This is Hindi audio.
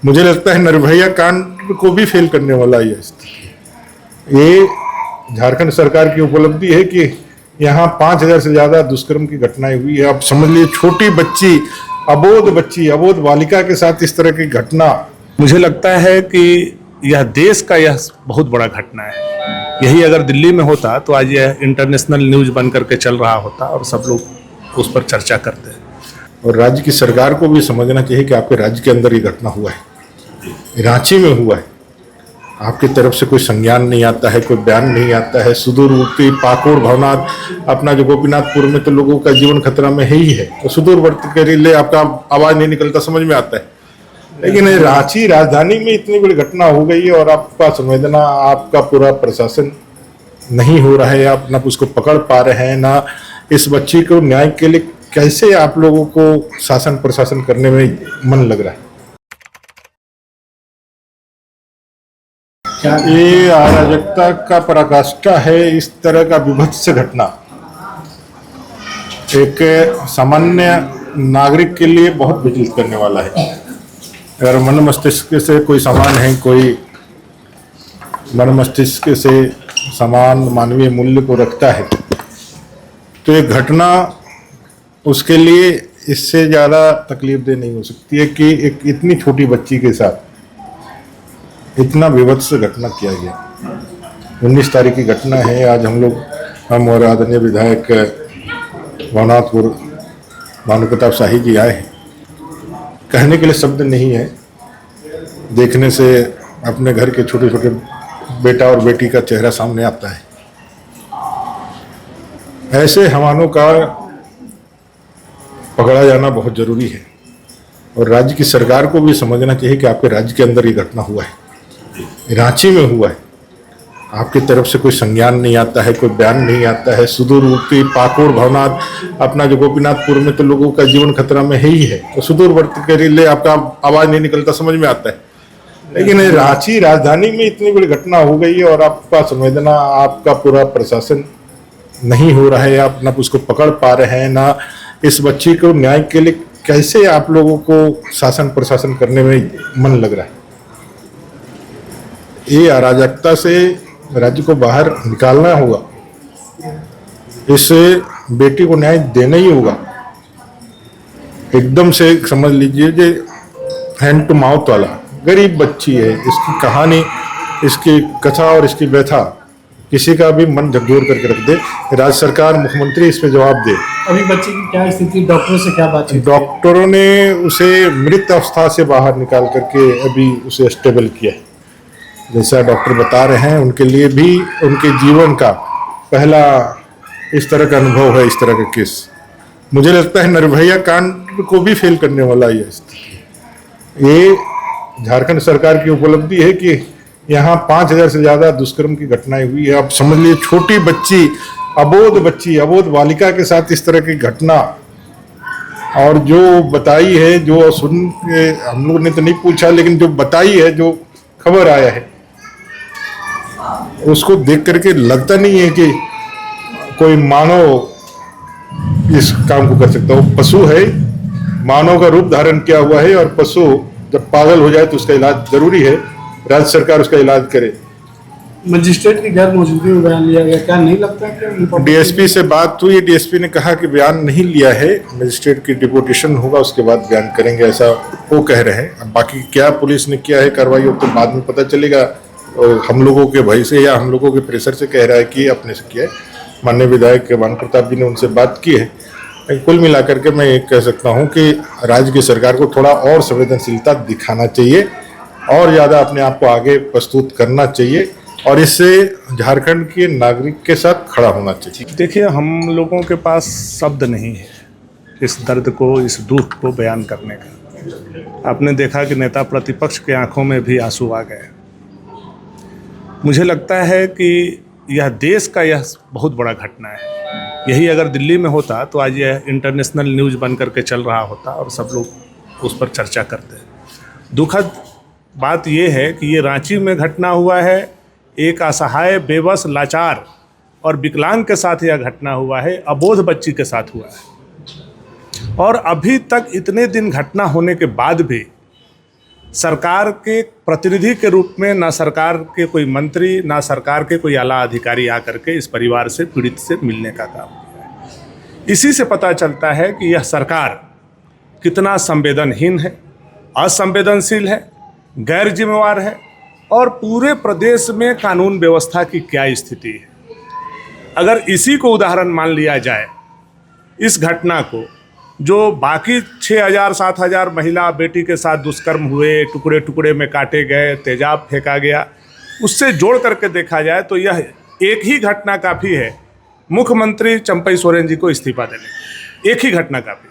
मुझे लगता है निर्भया कांड को भी फेल करने वाला ये झारखंड सरकार की उपलब्धि है कि यहाँ 5,000 से ज्यादा दुष्कर्म की घटनाएं हुई है। आप समझ लीजिए, छोटी बच्ची अबोध बालिका के साथ इस तरह की घटना। मुझे लगता है कि यह देश का यह बहुत बड़ा घटना है। यही अगर दिल्ली में होता तो आज यह इंटरनेशनल न्यूज बन करके चल रहा होता और सब लोग उस पर चर्चा करते हैं। और राज्य की सरकार को भी समझना चाहिए कि आपके राज्य के अंदर ये घटना हुआ है, रांची में हुआ है। आपकी तरफ से कोई संज्ञान नहीं आता है, कोई बयान नहीं आता है। सुदूरवर्ती पाकुड़, भवनाथ, अपना जो गोपीनाथपुर में तो लोगों का जीवन खतरा में है ही है, तो सुदूरवर्ती के लिए आपका आवाज नहीं निकलता, समझ में आता है। लेकिन रांची राजधानी में इतनी बड़ी घटना हो गई है और आपका संवेदना, आपका पूरा प्रशासन नहीं हो रहा है, आप ना उसको पकड़ पा रहे हैं, ना इस बच्ची को न्याय के लिए कैसे आप लोगों को शासन प्रशासन करने में मन लग रहा है। ये अराजकता का पराकाष्ठा है। इस तरह का विभत्स घटना एक सामान्य नागरिक के लिए बहुत विचलित करने वाला है। अगर मन मस्तिष्क से कोई समान है, कोई मन मस्तिष्क से समान मानवीय मूल्य को रखता है, तो ये घटना उसके लिए इससे ज़्यादा तकलीफदेह नहीं हो सकती है कि एक इतनी छोटी बच्ची के साथ इतना विभत्स घटना किया गया। 19 तारीख की घटना है। आज हम और आदरणीय विधायक भवनाथपुर भानु प्रताप शाही जी आए हैं। कहने के लिए शब्द नहीं है। देखने से अपने घर के छोटे छोटे बेटा और बेटी का चेहरा सामने आता है। ऐसे हवानों का पकड़ा जाना बहुत जरूरी है और राज्य की सरकार को भी समझना चाहिए कि आपके राज्य के अंदर ये घटना हुआ है, रांची में हुआ है। आपकी तरफ से कोई संज्ञान नहीं आता है, कोई बयान नहीं आता है। सुदूरवर्ती पाकुड़, भवनाथ, अपना जो गोपीनाथपुर में तो लोगों का जीवन खतरा में है ही है, तो सुदूरवर्ती के लिए आपका आवाज नहीं निकलता, समझ में आता है। लेकिन रांची राजधानी में इतनी बड़ी घटना हो गई है और आपका संवेदना, आपका पूरा प्रशासन नहीं हो रहा है, आप ना उसको पकड़ पा रहे हैं, ना इस बच्ची को न्याय के लिए कैसे आप लोगों को शासन प्रशासन करने में मन लग रहा है। ये अराजकता से राज्य को बाहर निकालना होगा। इस बेटी को न्याय देना ही होगा। एकदम से समझ लीजिए कि हैंड टू माउथ वाला गरीब बच्ची है। इसकी कहानी, इसकी कथा और इसकी व्यथा किसी का भी मन झकझोर करके रख दे। राज्य सरकार, मुख्यमंत्री इस पे जवाब दे। अभी बच्चे की क्या स्थिति, डॉक्टरों से क्या बात है? डॉक्टरों ने उसे मृत अवस्था से बाहर निकाल करके अभी उसे स्टेबल किया है। जैसा डॉक्टर बता रहे हैं, उनके लिए भी उनके जीवन का पहला इस तरह का अनुभव है, इस तरह का केस। मुझे लगता है निर्भया कांड को भी फेल करने वाला ये झारखंड सरकार की उपलब्धि है कि यहाँ 5,000 से ज्यादा दुष्कर्म की घटनाएं हुई है। आप समझ लीजिए, छोटी अबोध बालिका के साथ इस तरह की घटना। और जो बताई है, जो सुन के हम लोग ने तो नहीं पूछा, लेकिन जो बताई है, जो खबर आया है, उसको देख करके लगता नहीं है कि कोई मानव इस काम को कर सकता है। वो पशु है, मानव का रूप धारण किया हुआ है, और पशु जब पागल हो जाए तो उसका इलाज जरूरी है। राज्य सरकार उसका इलाज करे। मजिस्ट्रेट की गैर मौजूदगी में बयान लिया गया, क्या नहीं लगता कि डीएसपी से बात हुई? डीएसपी ने कहा कि बयान नहीं लिया है, मजिस्ट्रेट की डिपोटेशन होगा, उसके बाद बयान करेंगे, ऐसा वो कह रहे हैं। अब बाकी क्या पुलिस ने किया है कार्रवाई, तो बाद में पता चलेगा। और हम लोगों के भय से या हम लोगों के प्रेशर से कह रहा है कि अपने से किया है। माननीय विधायक भानु प्रताप जी ने उनसे बात की है। कुल मिलाकर के मैं ये कह सकता हूँ कि राज्य की सरकार को थोड़ा और संवेदनशीलता दिखाना चाहिए और ज़्यादा अपने आप को आगे प्रस्तुत करना चाहिए और इससे झारखंड के नागरिक के साथ खड़ा होना चाहिए। देखिए, हम लोगों के पास शब्द नहीं है इस दर्द को, इस दुख को बयान करने का। आपने देखा कि नेता प्रतिपक्ष के आंखों में भी आंसू आ गए। मुझे लगता है कि यह देश का यह बहुत बड़ा घटना है। यही अगर दिल्ली में होता तो आज यह इंटरनेशनल न्यूज बन करके चल रहा होता और सब लोग उस पर चर्चा करते। दुखद बात यह है कि ये रांची में घटना हुआ है। एक असहाय, बेबस, लाचार और विकलांग के साथ यह घटना हुआ है, अबोध बच्ची के साथ हुआ है। और अभी तक इतने दिन घटना होने के बाद भी सरकार के प्रतिनिधि के रूप में ना सरकार के कोई मंत्री ना सरकार के कोई आला अधिकारी आकर के इस परिवार से पीड़ित से मिलने का काम किया है। इसी से पता चलता है कि यह सरकार कितना संवेदनहीन है, असंवेदनशील है, गैर जिम्मेवार है और पूरे प्रदेश में कानून व्यवस्था की क्या स्थिति है। अगर इसी को उदाहरण मान लिया जाए, इस घटना को जो बाकी 6,000-7,000 महिला बेटी के साथ दुष्कर्म हुए, टुकड़े टुकड़े में काटे गए, तेजाब फेंका गया, उससे जोड़ करके देखा जाए तो यह एक ही घटना काफ़ी है मुख्यमंत्री चंपई सोरेन जी को इस्तीफा देने। एक ही घटना काफ़ी।